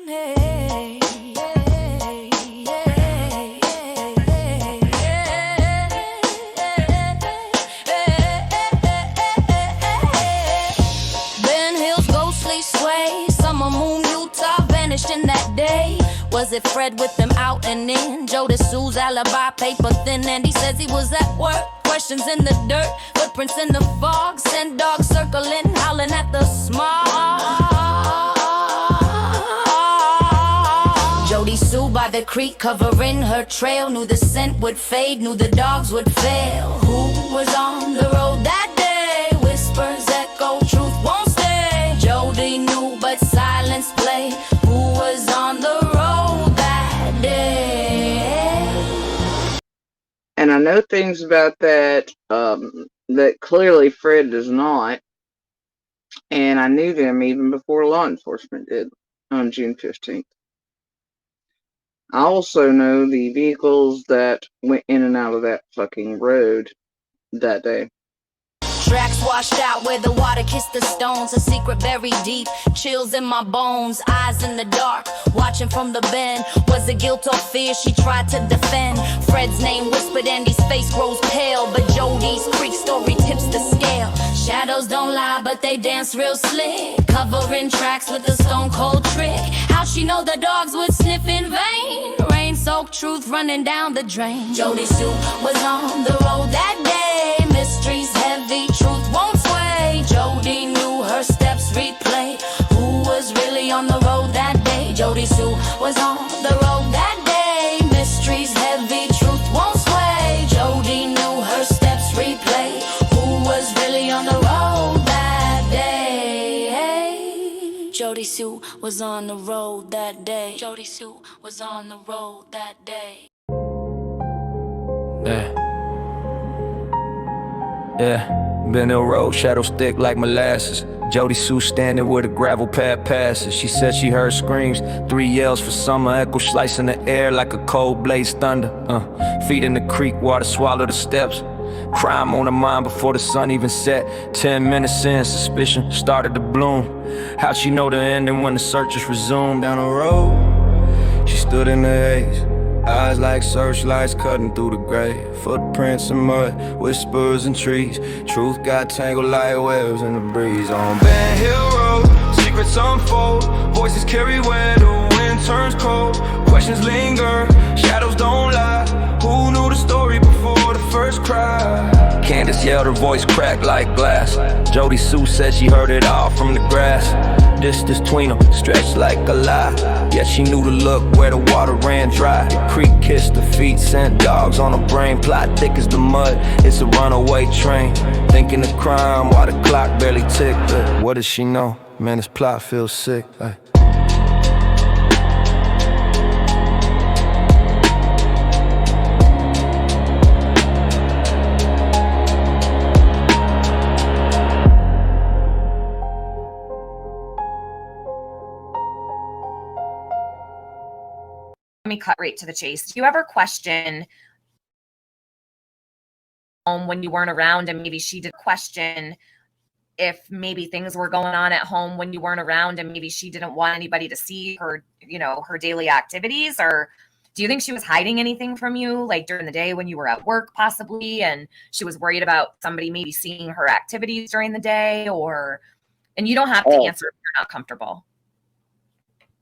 Hey, Ben Hill's ghostly sway, summer moon, Utah vanished in that day. Was it Fred with them out and in? JodiSue's alibi paper thin, and he says he was at work. Questions in the dirt, footprints in the fog, send dogs circling, howling at the smog. JodiSue by the creek, covering her trail, knew the scent would fade, knew the dogs would fail. Who was on the road that day? Whispers echo, truth won't stay. Jodi knew, but silence played. Who was on the road that day? And I know things about that that clearly Fred does not. And I knew them even before law enforcement did on June 15th. I also know the vehicles that went in and out of that fucking road that day. Tracks washed out where the water kissed the stones. A secret buried deep, chills in my bones. Eyes in the dark, watching from the bend. Was it guilt or fear she tried to defend? Fred's name whispered and his face grows pale, but Jodi's creek story tips the scale. Shadows don't lie, but they dance real slick, covering tracks with a stone cold trick. How she know the dogs would sniff in vain? Rain-soaked truth running down the drain. JodiSue was on the road that day. Mysteries heavy, truth won't sway. Jodi knew her steps replay. Who was really on the road that day? JodiSue was on the road that day. Mysteries heavy, truth won't sway. Jodi knew her steps replay. Who was really on the road that day? JodiSue was on the road that day. JodiSue was on the road that day. Yeah, Ben Hill Road, shadows thick like molasses. JodiSue standing where the gravel path passes. She said she heard screams, 3 yells for summer, echo slicing the air like a cold blaze thunder. Feet in the creek, water swallow the steps. Crime on her mind before the sun even set. 10 minutes in, suspicion started to bloom. How'd she know the ending when the searches resumed? Down the road, she stood in the haze, eyes like searchlights cutting through the gray. Footprints in mud, whispers in trees. Truth got tangled like webs in the breeze. On Ben Hill Road, secrets unfold. Voices carry where the wind turns cold. Questions linger, shadows don't lie. Who knew the story before the first cry? Candace yelled, her voice cracked like glass. JodiSue said she heard it all from the grass. Distance between them stretched like a lie. Yet she knew to look where the water ran dry. The creek kissed her feet, sent dogs on her brain. Plot thick as the mud, it's a runaway train. Thinking of crime while the clock barely ticked. What does she know? Man, this plot feels sick. Let me cut right to the chase. Do you ever question when you weren't around, and maybe she did question if maybe things were going on at home when you weren't around, and maybe she didn't want anybody to see her, her daily activities? Or do you think she was hiding anything from you, like during the day when you were at work possibly, and she was worried about somebody maybe seeing her activities during the day? And you don't have to answer if you're not comfortable.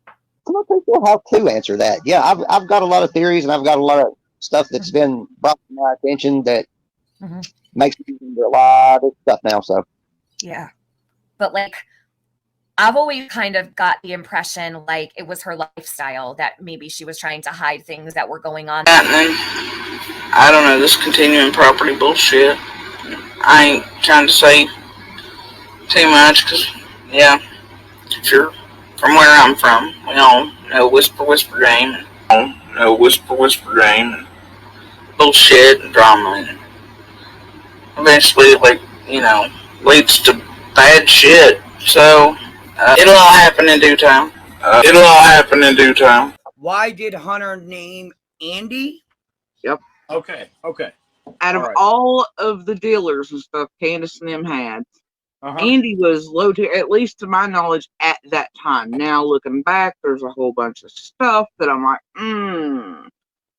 I don't think we'll have to answer that. Yeah, I've got a lot of theories, and I've got a lot of stuff that's been brought to my attention that makes me do a lot of stuff now. So yeah, but like I've always kind of got the impression like it was her lifestyle that maybe she was trying to hide things that were going on. I don't know, this continuing property bullshit. I ain't trying to say too much because, yeah, if you're from where I'm from, we all know whisper game. Bullshit and drama, and eventually, leads to bad shit. So, it'll all happen in due time. Why did Hunter name Andy? Yep. Okay. Out of all of the dealers and stuff Candace and them had, Andy was low tier, at least to my knowledge, at that time. Now looking back, there's a whole bunch of stuff that I'm like,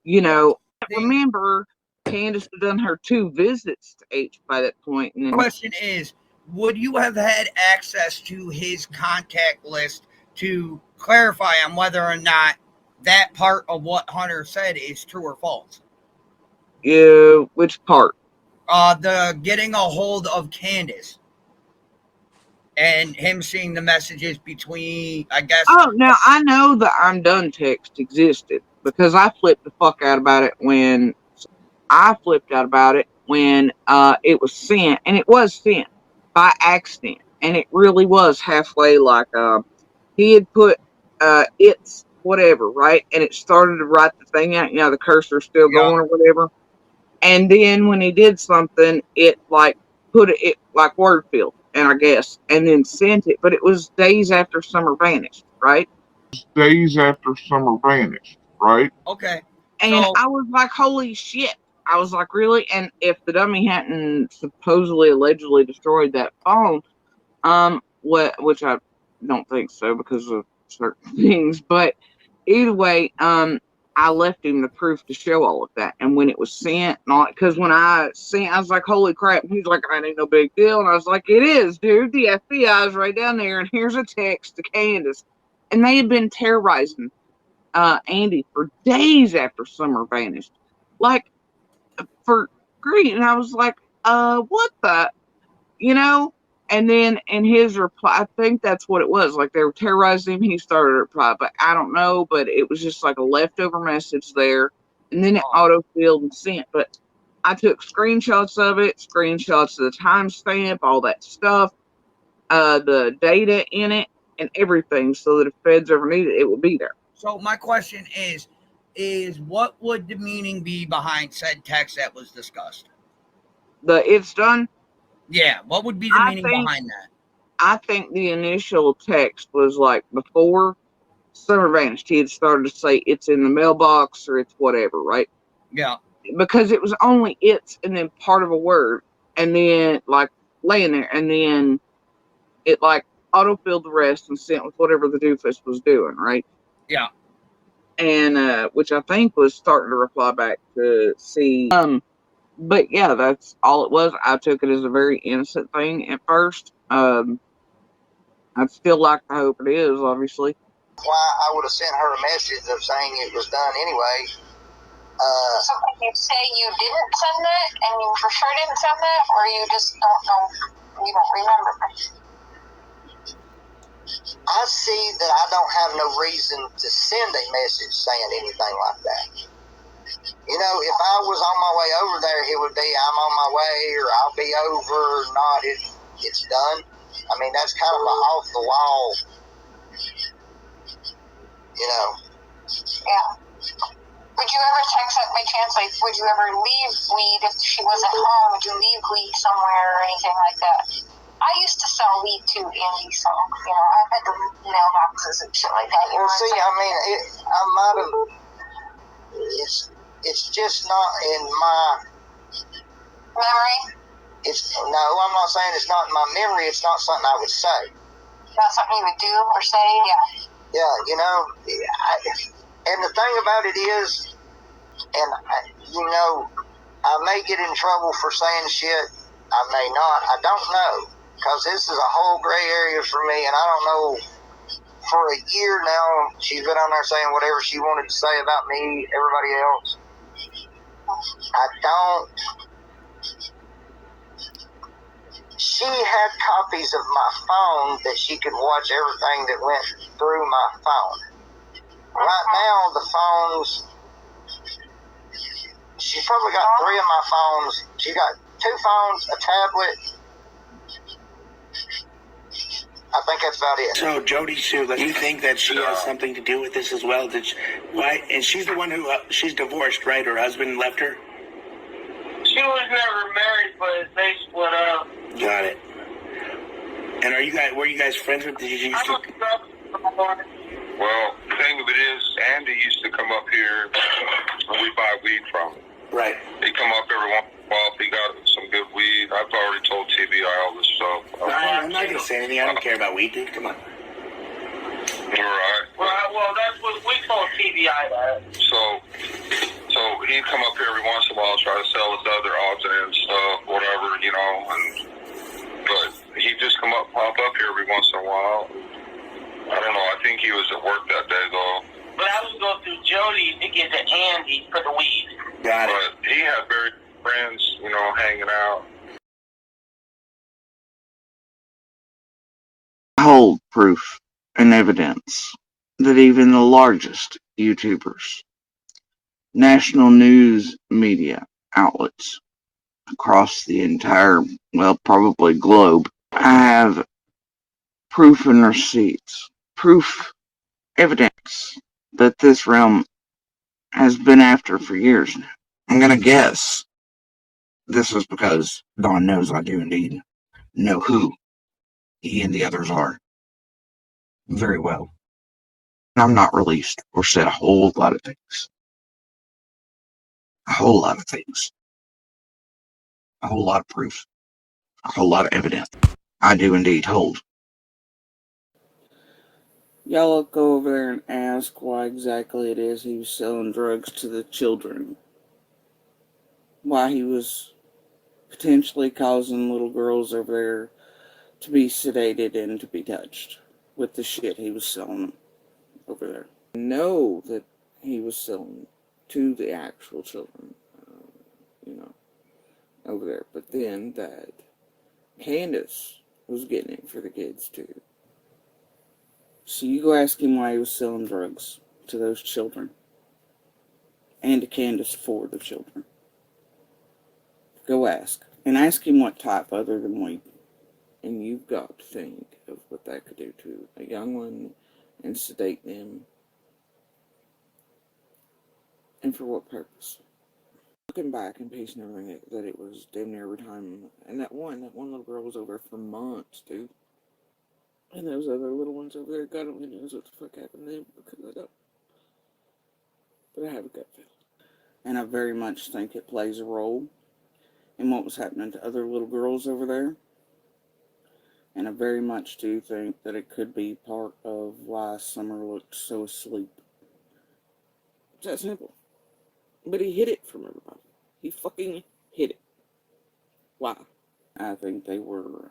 you know. I remember Candace had done her 2 visits to H by that point. And The then, question is, would you have had access to his contact list to clarify on whether or not that part of what Hunter said is true or false? which part? The getting a hold of Candace and him seeing the messages between, I guess. Oh, now I know the I'm done text existed because I flipped the fuck out about it when it was sent, and it was sent by accident, and it really was halfway like he had put it's whatever, right, and it started to write the thing out, the cursor's still going or whatever, and then when he did something, it like put it like word field, and I guess, and then sent it, but it was days after Summer vanished, right? Okay. And I was like, holy shit. I was like, really? And if the dummy hadn't supposedly, allegedly destroyed that phone, which I don't think so because of certain things, but either way, I left him the proof to show all of that. And when it was sent, because when I sent, I was like, holy crap. And he's like, that ain't no big deal. And I was like, it is, dude. The FBI is right down there. And here's a text to Candace. And they had been terrorizing Andy for days after Summer vanished, like for grief. And I was like, what the, and then in his reply, I think that's what it was, like they were terrorizing him, he started a reply, but I don't know, but it was just like a leftover message there, and then it auto-filled and sent. But I took screenshots of it, screenshots of the timestamp, all that stuff, the data in it and everything, so that if feds ever need it, it would be there. So my question is what would the meaning be behind said text that was discussed? It's done? Yeah, what would be the meaning behind that? I think the initial text was like before Summer vanished, he had started to say it's in the mailbox or it's whatever, right? Yeah. Because it was only it's and then part of a word and then like laying there, and then it like auto-filled the rest and sent with whatever the doofus was doing, right? Yeah. And which I think was starting to reply back to see. But yeah, that's all it was. I took it as a very innocent thing at first. I'd still like to hope it is, obviously. Why I would have sent her a message of saying it was done anyway. So can you say you didn't send that and you for sure didn't send that, or you just don't know, you don't remember? I see that I don't have no reason to send a message saying anything like that. If I was on my way over there, it would be I'm on my way or I'll be over or not. It's done. I mean, that's kind of a off the wall, Yeah. Would you ever text that by chance? Like, would you ever leave weed if she wasn't home? Would you leave weed somewhere or anything like that? I used to sell weed too, Andy, so, I had the mailboxes and shit like that. Well, see, I mean, I might have, it's just not in my memory. No, I'm not saying it's not in my memory. It's not something I would say. Not something you would do or say? Yeah. Yeah, and the thing about it is, and I may get in trouble for saying shit. I may not. I don't know, because this is a whole gray area for me, and I don't know. For a year now, she's been on there saying whatever she wanted to say about me, everybody else. She had copies of my phone that she could watch everything that went through my phone. Right now, the phones, she's probably got 3 of my phones. She got 2 phones, a tablet. I think that's about it. So, JodiSue, do you think that she has something to do with this as well? Why? And she's the one who she's divorced, right? Her husband left her. She was never married, but they split up. Got it. And were you guys friends with? Did you used to? Well, the thing of it is, Andy used to come up here and we buy weed from him. Right. He'd come up every once in a Well, if he got some good weed, I've already told TBI all this stuff. I'm not gonna say anything. I don't care about weed, dude. Come on. You're right. Well, that's what we told TBI that. So he'd come up here every once in a while, try to sell his other odds and ends stuff, whatever, but he'd just pop up here every once in a while. I don't know. I think he was at work that day, though. But I was going through Jody to get to Andy for the weed. Got it. But he had very friends, hanging out. Hold proof and evidence that even the largest YouTubers, national news media outlets across the entire, probably globe, have proof and receipts, proof, evidence that this realm has been after for years now. I'm gonna guess this is because Don knows I do indeed know who he and the others are very well. I'm not released or said a whole lot of things. A whole lot of things. A whole lot of proof. A whole lot of evidence. I do indeed hold. Y'all go over there and ask why exactly it is he was selling drugs to the children. Why he was potentially causing little girls over there to be sedated and to be touched with the shit he was selling them over there. Know that he was selling to the actual children, over there. But then that Candace was getting it for the kids too. So you go ask him why he was selling drugs to those children. And to Candace for the children. Go ask. And ask him what type other than weed. And you've got to think of what that could do to a young one and sedate them. And for what purpose? Looking back and piecing everything that it was damn near every time. And that one little girl was over there for months, dude. And those other little ones over there, God only knows what the fuck happened to them because I don't. But I have a gut feeling. And I very much think it plays a role in what was happening to other little girls over there. And I very much do think that it could be part of why Summer looked so asleep. It's that simple. But he hid it from everybody. He fucking hid it. Why? I think they were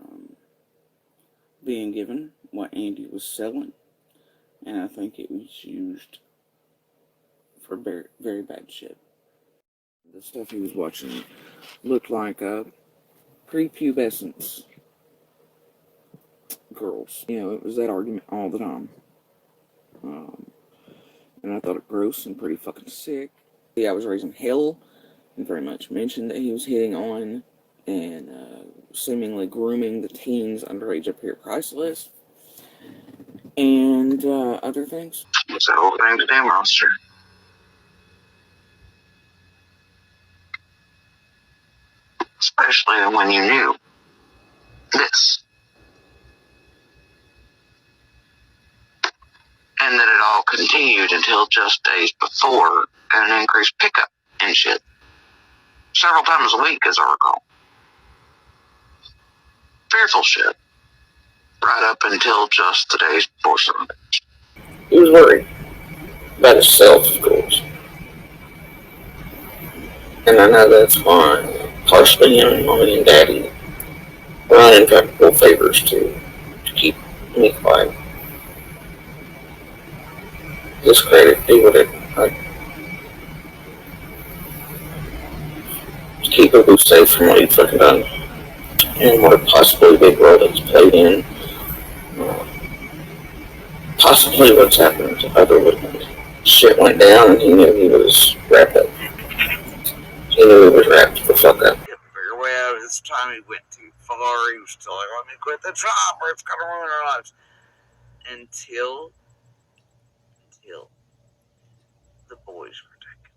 being given what Andy was selling. And I think it was used for very, very bad shit. The stuff he was watching looked like prepubescence girls. It was that argument all the time. And I thought it gross and pretty fucking sick. I was raising hell and very much mentioned that he was hitting on and seemingly grooming the teens underage up here priceless. And other things. It's a whole thing to do, monster. Especially when you knew this. And that it all continued until just days before an increased pickup and shit. Several times a week, as I recall. Fearful shit. Right up until just the days before Sunday. He was worried about himself, of course. And I know that's why, partially him and mommy and daddy run and try to pull favors to keep me quiet. Discredit, do what it keep people safe from what he'd fucking done. And what a possibly big role it's played in. Possibly what's happened to other women. Shit went down and he knew he was wrapped up. He knew he was wrapped the fuck up. Well, this time he went too far. He was still like, let me quit the job or it's going to ruin our lives. Until the boys were taken.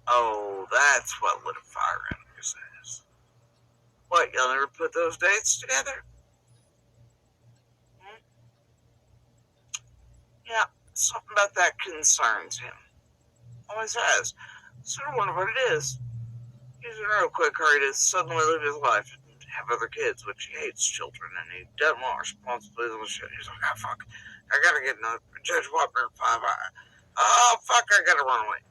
Oh, that's what lit a fire under his ass. What, y'all never put those dates together? Yeah, something about that concerns him. Always has. Sort of wonder what it is. He's in a real quick hurry to suddenly live his life and have other kids, which he hates children and he doesn't want responsibilities and shit. He's like, oh fuck, I gotta get another Judge Wapner 5. Oh fuck, I gotta run away.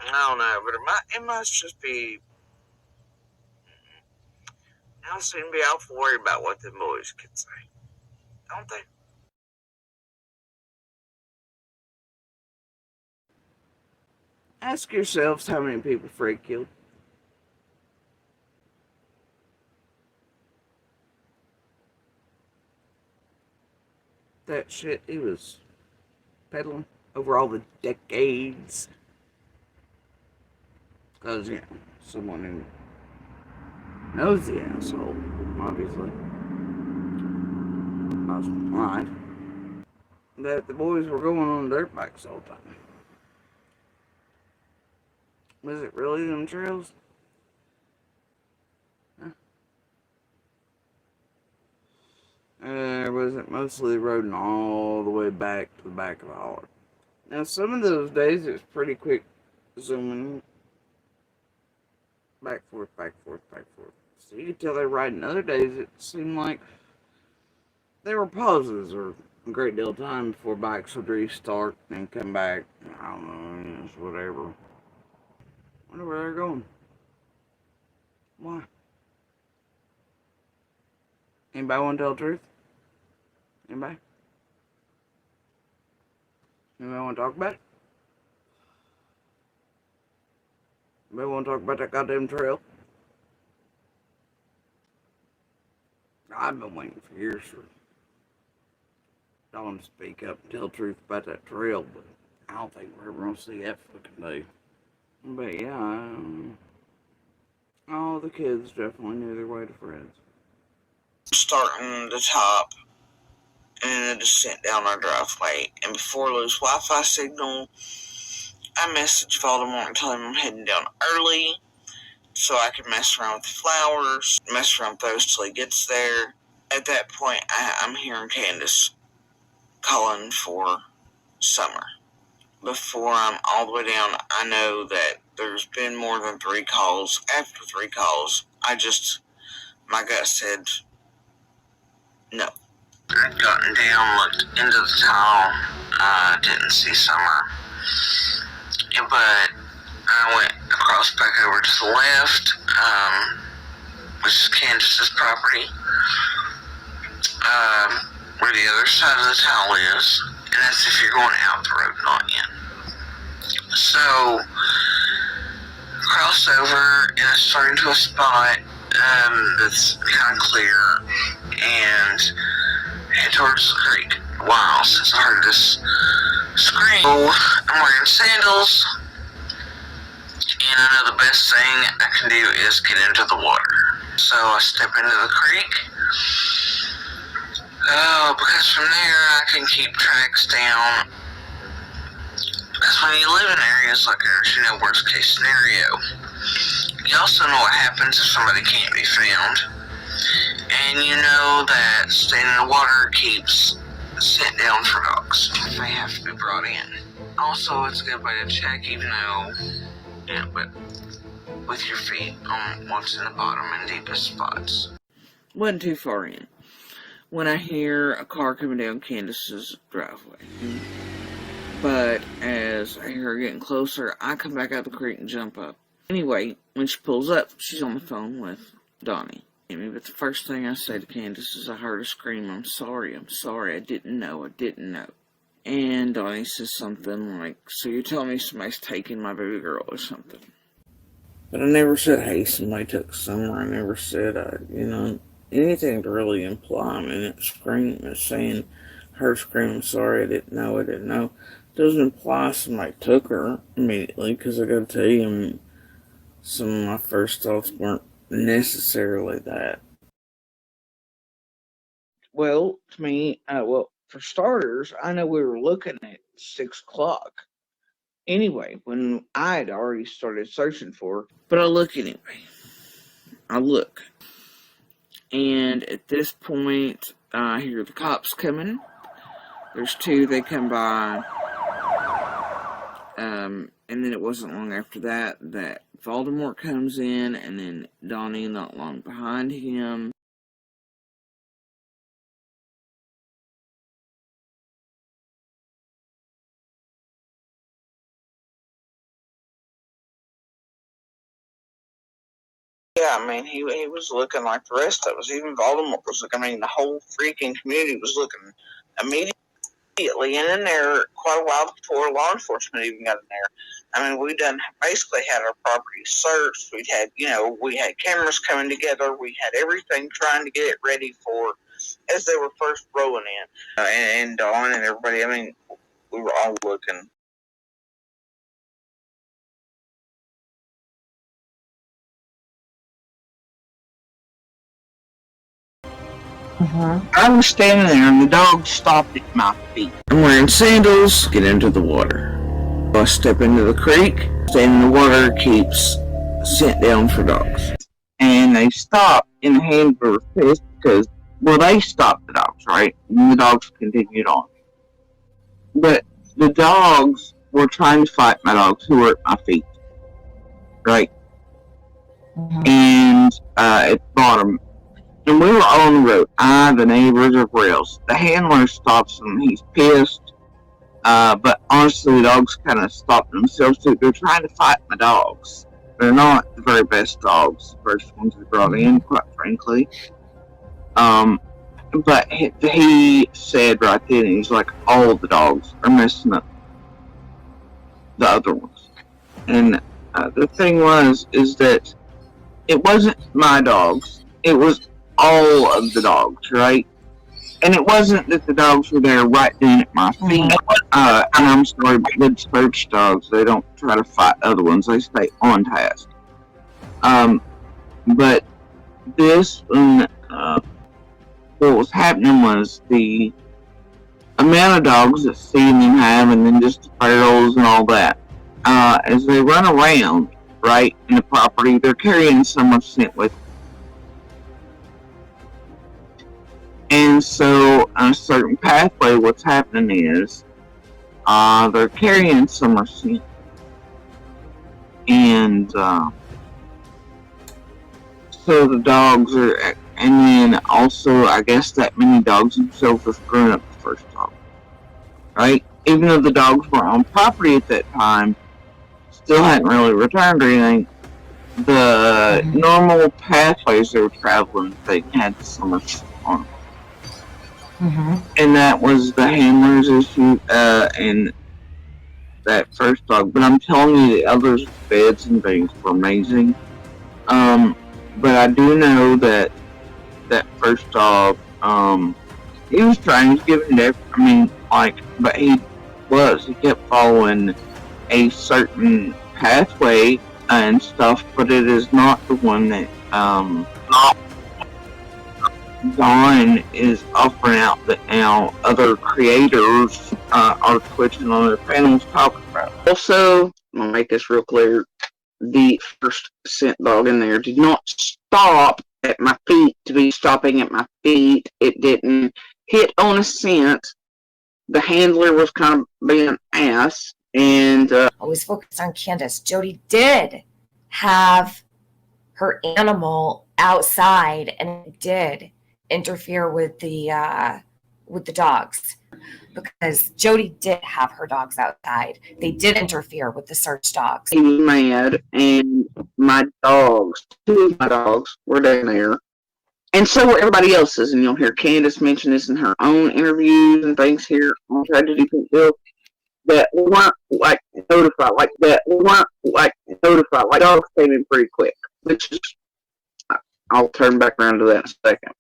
I don't know, but it must just be. I don't seem to be awful worried about what the boys could say, don't they? Ask yourselves how many people Fred killed. That shit he was peddling over all the decades. Because, yeah, someone who knows the asshole, obviously. I was blind. That the boys were going on dirt bikes all the time. Was it really them trails? Huh? Or was it mostly roding all the way back to the back of the holler? Now, some of those days it was pretty quick zooming. Back, forth, back, forth, back, forth. So you could tell they were riding. Other days it seemed like there were pauses or a great deal of time before bikes would restart and come back. I don't know, just whatever. Wonder where they're going. Why? Anybody want to tell the truth? Anybody? Anybody want to talk about it? Anybody want to talk about that goddamn trail? I've been waiting for years for Dawn to speak up and tell the truth about that trail, but I don't think we're ever going to see that fucking day. But yeah, all the kids definitely knew their way to Fred's. Starting at the top and a descent down our driveway, and before I lose Wi-Fi signal, I message Voldemort and tell him I'm heading down early so I can mess around with the flowers, mess around with those till he gets there. At that point, I'm hearing Candace calling for Summer. Before I'm all the way down, I know that there's been more than 3 calls. After 3 calls, my gut said no. I'd gotten down, looked into the tile, didn't see Summer. But I went across back over to the left, which is Candace's property, where the other side of the tile is, and that's if you're going out the road, not in. So, crossed over, and I started into a spot that's kind of clear, and head towards the creek. Wow, since I heard this scream. So, I'm wearing sandals, and I know the best thing I can do is get into the water. So I step into the creek. Because from there I can keep tracks down. Because when you live in areas like ours, you know, worst case scenario, you also know what happens if somebody can't be found. And you know that staying in the water keeps scent down for dogs if they have to be brought in. Also, it's a good way to check, even though, yeah, but with your feet on what's in the bottom and deepest spots. Wasn't too far in when I hear a car coming down Candace's driveway. But as I hear her getting closer, I come back out the creek and jump up. Anyway, when she pulls up, she's on the phone with Donnie. But the first thing I say to Candace is, I heard her scream, I'm sorry, I didn't know. And Donnie says something like, so you're telling me somebody's taking my baby girl or something. But I never said, hey, somebody took Summer. I never said, anything to really imply. I mean, it's saying her screaming, sorry, I didn't know. Doesn't imply somebody took her immediately, because I gotta tell you, some of my first thoughts weren't necessarily that. Well, to me, for starters, I know we were looking at 6 o'clock. Anyway, when I had already started searching for her, but I look anyway. And at this point, I hear the cops coming. There's 2, they come by. And then it wasn't long after that that Voldemort comes in, and then Donnie not long behind him. Yeah, I mean, he was looking like the rest of us. Even Voldemort was looking. I mean, the whole freaking community was looking immediately. And in there, quite a while before law enforcement even got in there. I mean, we done basically had our property searched. We had cameras coming together. We had everything trying to get it ready for as they were first rolling in. And Dawn and everybody, I mean, we were all looking. I was standing there and the dog stopped at my feet. I'm wearing sandals, get into the water. I step into the creek, stay in the water, keeps scent down for dogs. And they stopped, and the handler was pissed because, well, they stopped the dogs, right? And the dogs continued on. But the dogs were trying to fight my dogs who were at my feet, right? And at the bottom, and we were on the road. The neighbors, everybody else. The handler stops them. He's pissed. But honestly, the dogs kind of stopped themselves too. They're trying to fight my dogs. They're not the very best dogs. The first ones we brought in, quite frankly. But he said right then, he's like, all the dogs are messing up the other ones. And the thing is that it wasn't my dogs. It was all of the dogs, right? And it wasn't that the dogs were there right then at my feet. And I'm sorry, but good search dogs, they don't try to fight other ones. They stay on task. But this one, what was happening was the amount of dogs that C&M have, and then just the ferals and all that, as they run around, right, in the property, they're carrying summer scent with them. And so, on a certain pathway, what's happening is, they're carrying summer scent. And, so the dogs are, and then also, I guess that many dogs themselves were screwing up the first dog. Right? Even though the dogs were on property at that time, still hadn't really returned or anything, the normal pathways they were traveling, they had the summer scent on them. And that was the handler's issue, and that first dog. But I'm telling you, the others' beds and things were amazing. But I do know that that first dog, he was trying to give it but he kept following a certain pathway and stuff, but it is not the one that, Dawn is offering out that now other creators are twitching on their panels talking about. Also, I'm gonna make this real clear: the first scent dog in there did not stop at my feet to be stopping at my feet. It didn't hit on a scent. The handler was kind of being an ass, and always focused on Candace. Jodi did have her animal outside, and it did interfere with the dogs, because Jodi did have her dogs outside. They did interfere with the search dogs. He was mad, and my dogs, two of my dogs, were down there, and so were everybody else's. And you'll hear Candace mention this in her own interviews and things here on Tragedy Bill, that weren't notified. Dogs came in pretty quick, which is, I'll turn back around to that in a second.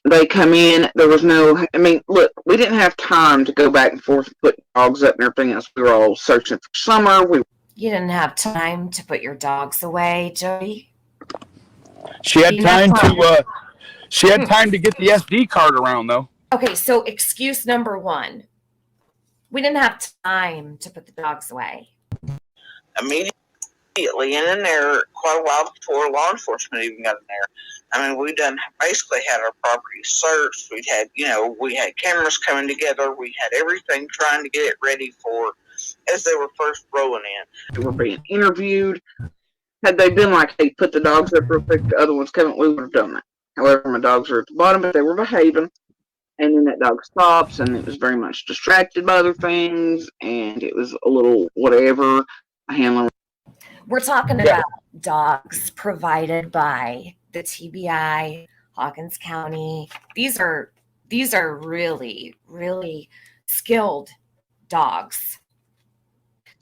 They come in, there was no, look, we didn't have time to go back and forth and put dogs up and everything else. We were all searching for summer. You didn't have time to put your dogs away, Jodi? She had time to get the SD card around, though. Okay, so excuse number one. We didn't have time to put the dogs away. Immediately, and in there, quite a while before law enforcement even got in there. We done basically had our property searched. We had cameras coming together. We had everything trying to get it ready for as they were first rolling in. They were being interviewed. Had they been like, hey, put the dogs up real quick, the other one's coming, we would have done that. However, my dogs were at the bottom, but they were behaving. And then that dog stops, and it was very much distracted by other things, and it was a little whatever. A handler. We're talking about dogs provided by the TBI, Hawkins County. These are really, really skilled dogs.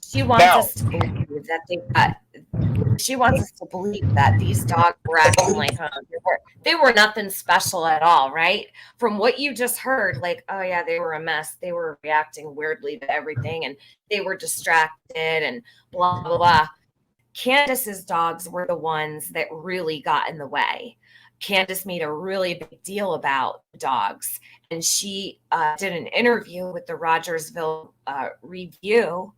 She wants us to believe that she wants us to believe that these dogs were acting like they were nothing special at all, right? From what you just heard, like, oh yeah, they were a mess. They were reacting weirdly to everything, and they were distracted and blah blah blah. Candace's dogs were the ones that really got in the way. Candace made a really big deal about dogs, and she did an interview with the Rogersville Review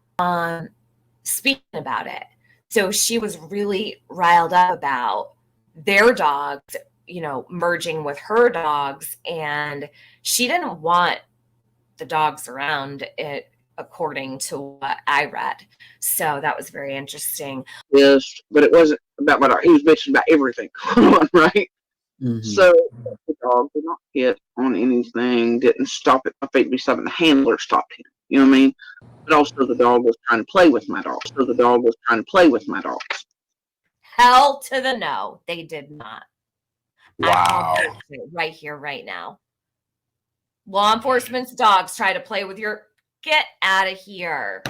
speaking about it. So she was really riled up about their dogs, merging with her dogs, and she didn't want the dogs around it, according to what I read. So that was very interesting. Yes, but it wasn't about my dog. He was bitching about everything, right? Mm-hmm. So the dog did not hit on anything, didn't stop at my feet to be stopping. The handler stopped him. You know what I mean? But also the dog was trying to play with my dogs. Hell to the no, they did not. Wow. Right here, right now. Law enforcement's dogs try to play with your... Get out of here.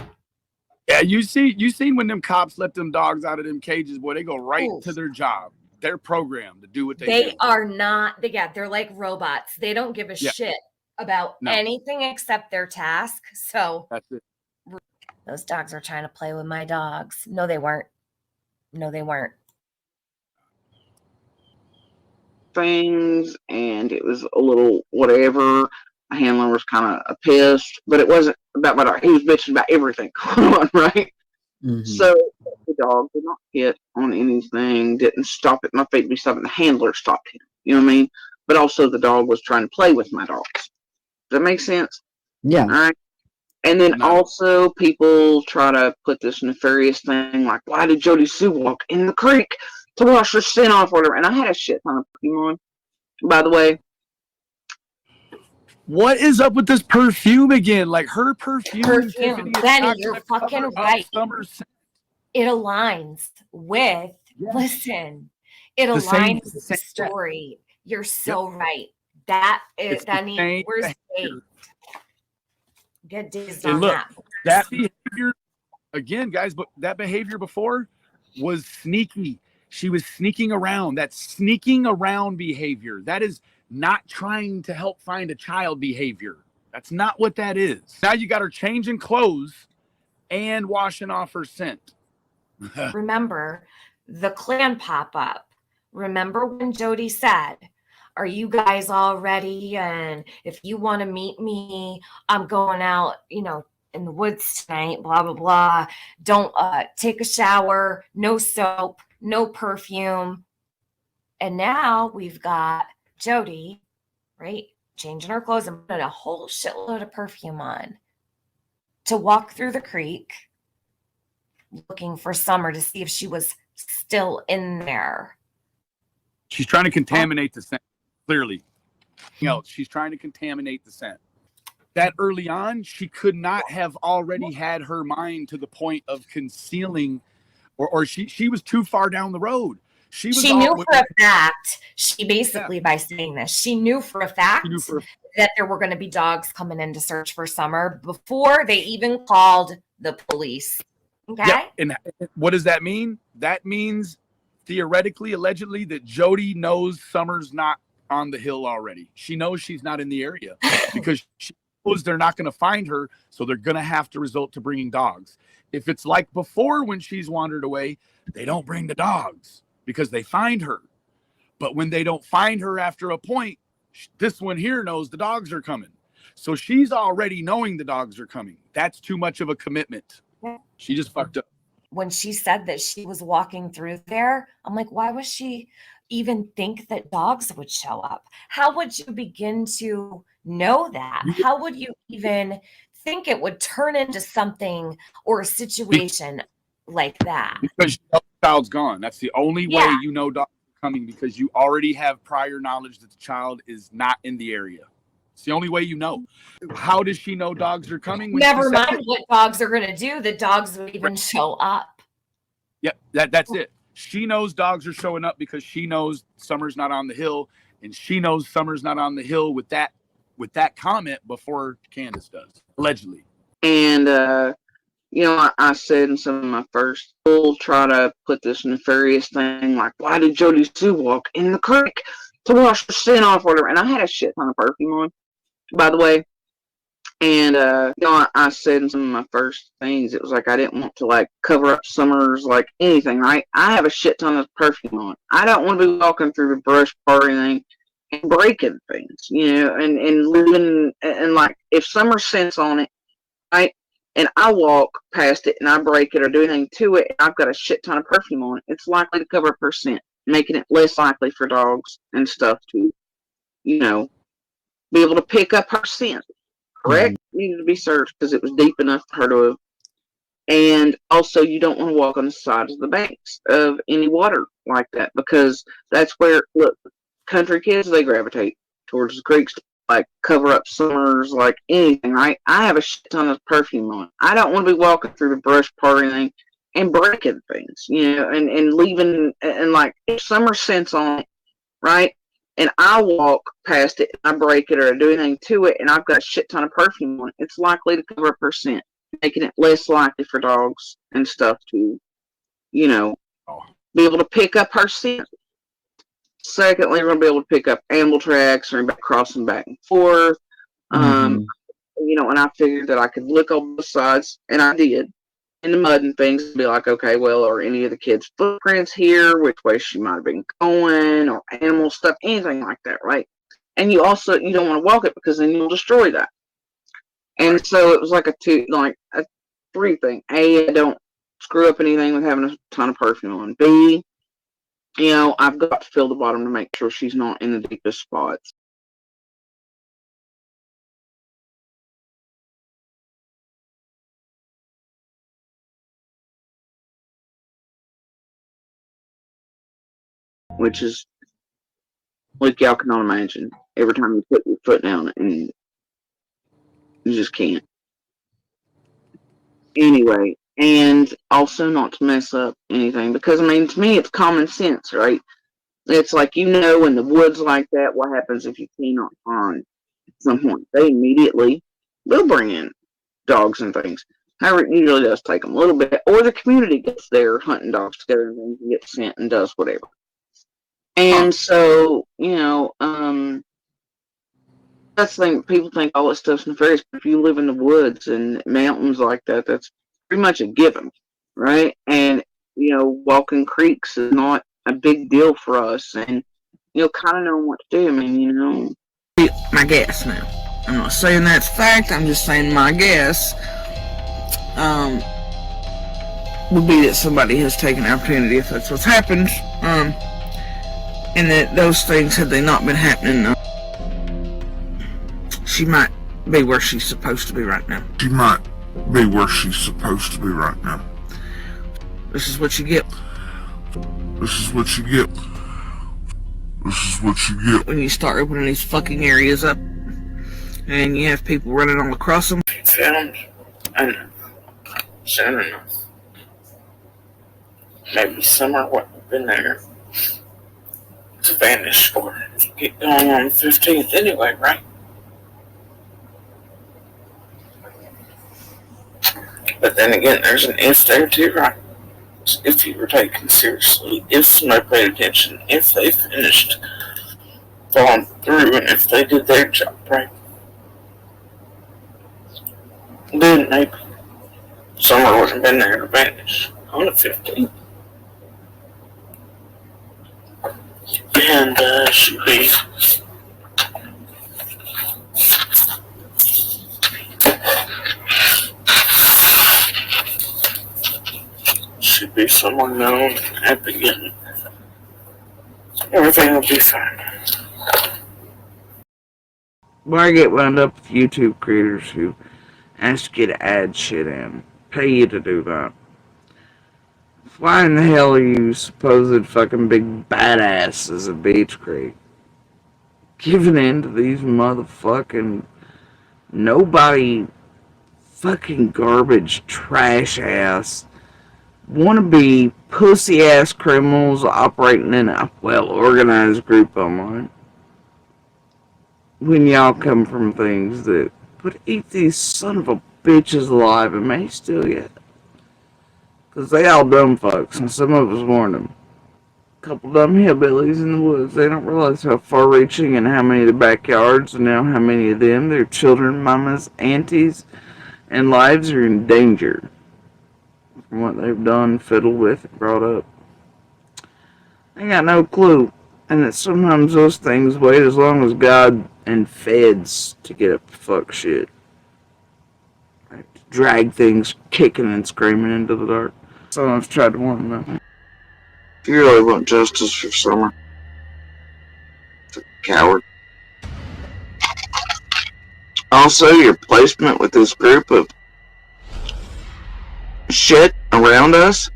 Yeah, you seen when them cops let them dogs out of them cages, boy, they go right to their job. They're programmed to do what they do. They are not, they're like robots. They don't give a shit about anything except their task. So that's it. Those dogs were trying to play with my dogs. No, they weren't. Things, and it was a little whatever. My handler was kind of pissed, but it wasn't about my dog. He was bitching about everything, right? Mm-hmm. So the dog did not hit on anything, didn't stop at my feet to be stopping. The handler stopped him. You know what I mean? But also the dog was trying to play with my dogs. Does that make sense? Yeah. All right. And then also people try to put this nefarious thing like, why did JodiSue walk in the creek to wash her sin off or whatever? And I had a shit ton of perfume on, by the way. What is up with this perfume again? Like her perfume. Benny, you're fucking right. It aligns with, listen, it aligns with the story. You're so right. That needs, where's Dave? Get dazed on that. That behavior, again, guys, but that behavior before was sneaky. She was sneaking around. That's sneaking around behavior. That is not trying to help find a child behavior. That's not what that is. Now you got her changing clothes and washing off her scent. Remember the clan pop-up. Remember when Jodi said, are you guys all ready? And if you want to meet me, I'm going out, in the woods tonight, blah, blah, blah. Don't take a shower, no soap, no perfume. And now we've got Jodi, right, changing her clothes and putting a whole shitload of perfume on to walk through the creek looking for Summer to see if she was still in there. She's trying to contaminate the scent, clearly. She's trying to contaminate the scent. That early on, she could not have already had her mind to the point of concealing, or she was too far down the road. She knew for a fact, by saying this, she knew for a fact that there were going to be dogs coming in to search for Summer before they even called the police. Okay. Yeah. And what does that mean? That means theoretically, allegedly, that Jodi knows Summer's not on the hill already. She knows she's not in the area because she knows they're not going to find her. So they're going to have to resort to bringing dogs. If it's like before when she's wandered away, they don't bring the dogs because they find her. But when they don't find her after a point, this one here knows the dogs are coming. So she's already knowing the dogs are coming. That's too much of a commitment. She just fucked up. When she said that she was walking through there, I'm like, why would she even think that dogs would show up? How would you begin to know that? How would you even think it would turn into something or a situation like that? Because you know the child's gone. That's the only way Yeah. you know dogs are coming, because you already have prior knowledge that the child is not in the area. It's the only way you know. How does she know dogs are coming? When Never she said mind what dogs are going to do. The dogs would even show up. Yep, that's it. She knows dogs are showing up because she knows Summer's not on the hill, and she knows Summer's not on the hill with that comment before Candace does, allegedly. And I said in some of my first, we'll try to put this nefarious thing like, why did JodiSue walk in the creek to wash her sin off, or whatever? And I had a shit ton of perfume on, by the way. And I said in some of my first things, it was like I didn't want to like cover up Summer's like anything, right? I have a shit ton of perfume on. I don't want to be walking through the brush or anything and breaking things, and living and like if Summer scents on it, right? And I walk past it and I break it or do anything to it, and I've got a shit ton of perfume on it, it's likely to cover up her scent, making it less likely for dogs and stuff to, be able to pick up her scent. Correct? Needed to be searched because it was deep enough for her to have. And also, you don't want to walk on the sides of the banks of any water like that, because that's where, look, country kids, they gravitate towards the creeks to like cover up Summers, like anything, right? I have a shit ton of perfume on. I don't want to be walking through the brush part or anything and breaking things, and leaving, and like if Summer scents on it, right? And I walk past it, and I break it or do anything to it, and I've got a shit ton of perfume on it, it's likely to cover up her scent, making it less likely for dogs and stuff to, be able to pick up her scent. Secondly, we're going to be able to pick up animal tracks or crossing back and forth. And I figured that I could look on both sides, and I did, in the mud and things, and be like, okay, well, are any of the kids' footprints here? Which way she might have been going, or animal stuff, anything like that, right? And you don't want to walk it because then you'll destroy that. And so it was like a three thing. A, I don't screw up anything with having a ton of perfume on. B, I've got to feel the bottom to make sure she's not in the deepest spots. Which is, like y'all can imagine, every time you put your foot down, and you just can't. Anyway, and also not to mess up anything, because, to me, it's common sense, right? It's like, in the woods like that, what happens if you cannot find someone? They immediately will bring in dogs and things. However, it usually does take them a little bit, or the community gets there hunting dogs together and things and gets sent and does whatever. And so, that's the thing. People think all this stuff's nefarious, but if you live in the woods and mountains like that, that's pretty much a given, right? And, walking creeks is not a big deal for us, and, kind of knowing what to do. My guess now. I'm not saying that's fact, I'm just saying my guess, would be that somebody has taken the opportunity, if that's what's happened, and that those things, had they not been happening, she might be where she's supposed to be right now. She might be where she's supposed to be right now. This is what you get. This is what you get. This is what you get. When you start opening these fucking areas up, and you have people running all across them. Found, and soon enough, maybe Summer wouldn't have been there to vanish or get going on the 15th anyway, right? But then again, there's an if there too, right? If you were taken seriously, if somebody paid attention, if they finished following through, and if they did their job right, then maybe Summer would have been there to vanish on the 15th. And she'd be someone known and happy, and everything will be fine. Well, I get wound up with YouTube creators who ask you to add shit in, pay you to do that. Why in the hell are you supposed fucking big badasses at Beach Creek giving in to these motherfucking nobody fucking garbage trash ass wannabe pussy ass criminals operating in a well organized group online? When y'all come from things that would eat these son of a bitches alive and may still yet. Because they all dumb fucks, and some of us warned them. Couple dumb hillbillies in the woods. They don't realize how far-reaching and how many of their backyards and now how many of them, their children, mamas, aunties, and lives are in danger from what they've done, fiddled with, and brought up. They got no clue, and that sometimes those things wait as long as God and feds to get up to fuck shit. Right? To drag things kicking and screaming into the dark. Someone's tried to warn them. If you really want justice for Summer, it's a coward. Also, your placement with this group of shit around us,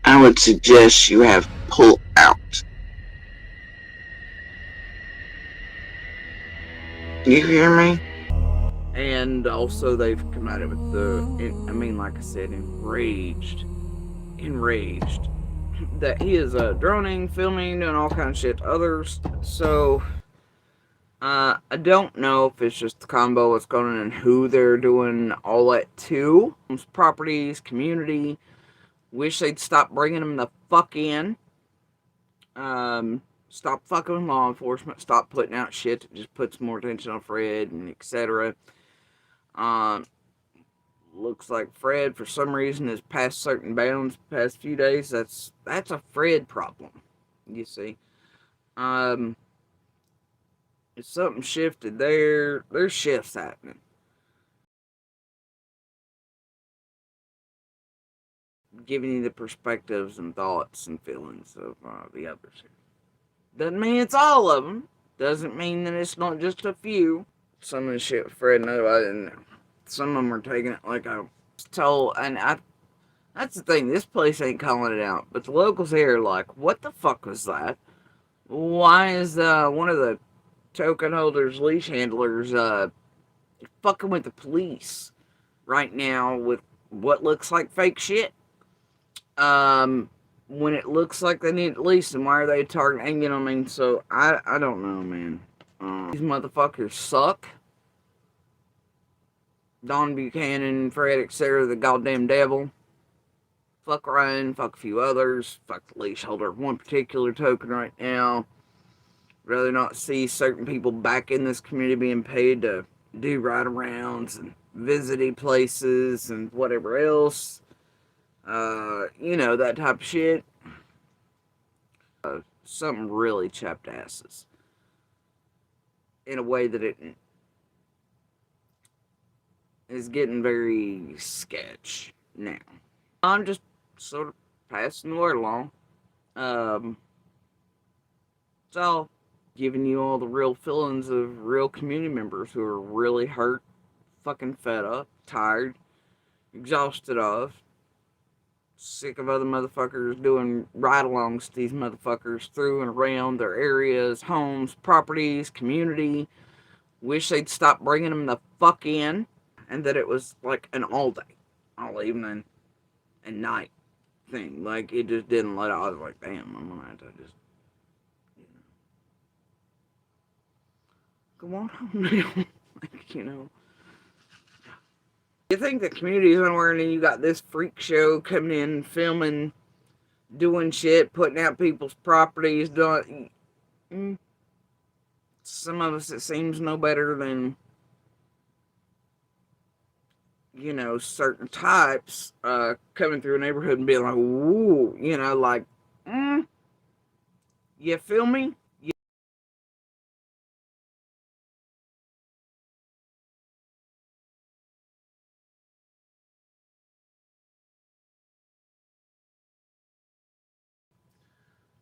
I would suggest you have pull out. You hear me? And also, they've come out of it, like I said, enraged that he is droning, filming, doing all kinds of shit to others. So, I don't know if it's just the combo that's going on and who they're doing all that to. Properties, community. Wish they'd stop bringing them the fuck in. Stop fucking with law enforcement. Stop putting out shit that just puts more attention on Fred and etc. Looks like Fred, for some reason, has passed certain bounds the past few days. That's a Fred problem, you see. If something shifted there, there's shifts happening. Giving you the perspectives and thoughts and feelings of the others here. Doesn't mean it's all of them. Doesn't mean that it's not just a few. Some of the shit with Fred and and some of them are taking it like I was told, and that's the thing, this place ain't calling it out, but the locals here are like, what the fuck was that? Why is one of the token holders, leash handlers, fucking with the police right now with what looks like fake shit? When it looks like they need at least, and why are they targeting? You know what I mean? So I don't know, man. These motherfuckers suck. Don Buchanan, Fred, etc., the goddamn devil. Fuck Ryan, fuck a few others, fuck the leash holder of one particular token right now. Rather not see certain people back in this community being paid to do ride-arounds and visiting places and whatever else. That type of shit. Something really chapped asses. In a way that it is getting very sketch now. I'm just sort of passing the word along. So, giving you all the real feelings of real community members who are really hurt, fucking fed up, tired, exhausted of, sick of other motherfuckers doing ride-alongs to these motherfuckers through and around their areas, homes, properties, community. Wish they'd stop bringing them the fuck in, and that it was like an all day, all evening, and night thing. Like, it just didn't let out. I was like, damn, I'm gonna have to just, go on home now. You think the community is unaware, and then you got this freak show coming in, filming, doing shit, putting out people's properties, doing. Some of us, it seems, know better than, certain types coming through a neighborhood and being like, ooh, you feel me?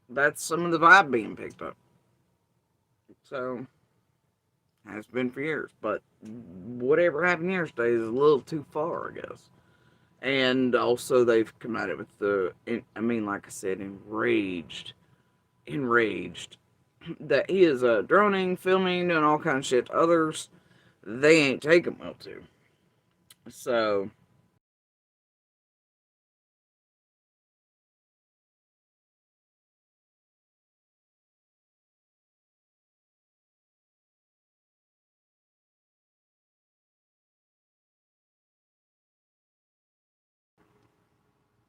That's some of the vibe being picked up. So, Has been for years. But whatever happened yesterday is a little too far, I guess. And also, they've come at it with like I said, enraged that he is droning, filming, doing all kinds of shit to others. They ain't taking well to. So,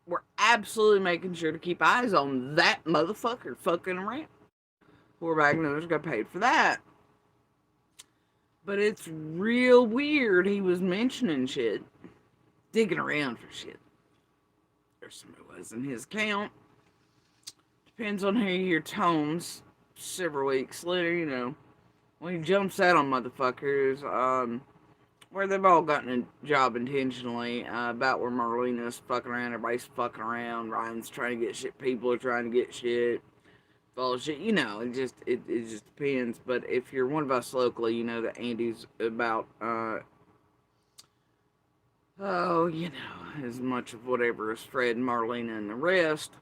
we're absolutely making sure to keep eyes on that motherfucker fucking around. Poor Magnus got paid for that. But it's real weird he was mentioning shit, digging around for shit. Or somebody was in his account. Depends on how you hear tones. Several weeks later, when he jumps out on motherfuckers, where they've all gotten a job intentionally, about where Marlena's fucking around, everybody's fucking around, Ryan's trying to get shit, people are trying to get shit, bullshit, it just depends. But if you're one of us locally, you know that Andy's about, as much of whatever as Fred and Marlena and the rest,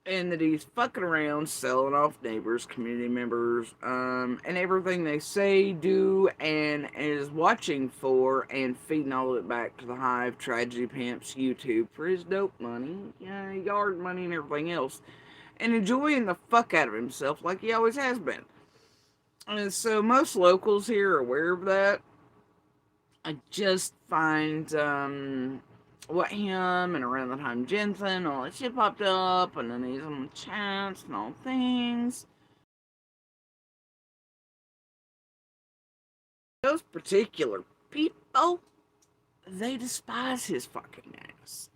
and that he's fucking around, selling off neighbors, community members, and everything they say, do, and is watching for, and feeding all of it back to the Hive, Tragedy Pimps, YouTube, for his dope money, yard money, and everything else, and enjoying the fuck out of himself like he always has been. And so most locals here are aware of that. I just find, what him and around the time Jensen, all that shit popped up, and then he's on the chats and all things. Those particular people, they despise his fucking ass.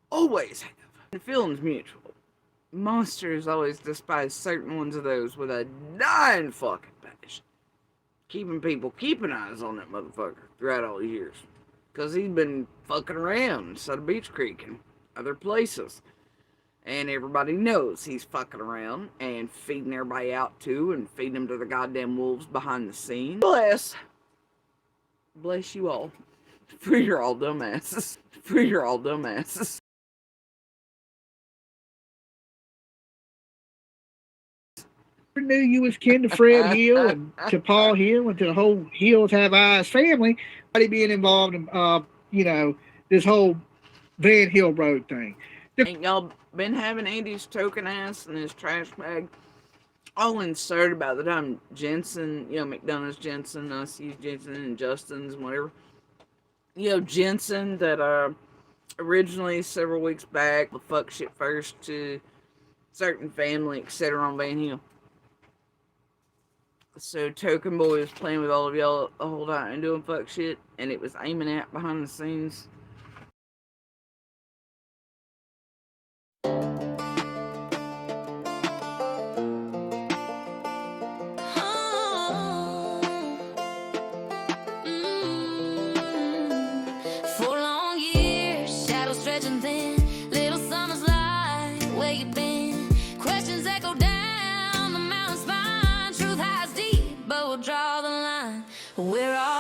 Always have. The feeling's mutual. Monsters always despise certain ones of those with a dying fucking passion. Keeping eyes on that motherfucker throughout all these years. Because he's been fucking around inside of Beach Creek and other places. And everybody knows he's fucking around and feeding everybody out too, and feeding them to the goddamn wolves behind the scenes. Bless you all. For you're all dumbasses. For you're all dumbasses. Knew you was kin to Fred Hill and to Paul Hill and to the whole Hills Have Eyes family. Everybody being involved in, this whole Van Hill Road thing. Ain't y'all been having Andy's token ass in his trash bag all inserted by the time Jensen, McDonough's Jensen, us use Jensen, and Justin's and whatever. Jensen that originally several weeks back the fuck shit first to certain family, etc. on Van Hill. So Token Boy was playing with all of y'all the whole time and doing fuck shit, and it was aiming at behind the scenes. For long years, shadows stretching thin, little summer's light, where you been? Questions echo down the mountain spine, truth hides deep, but we'll draw the line. We're all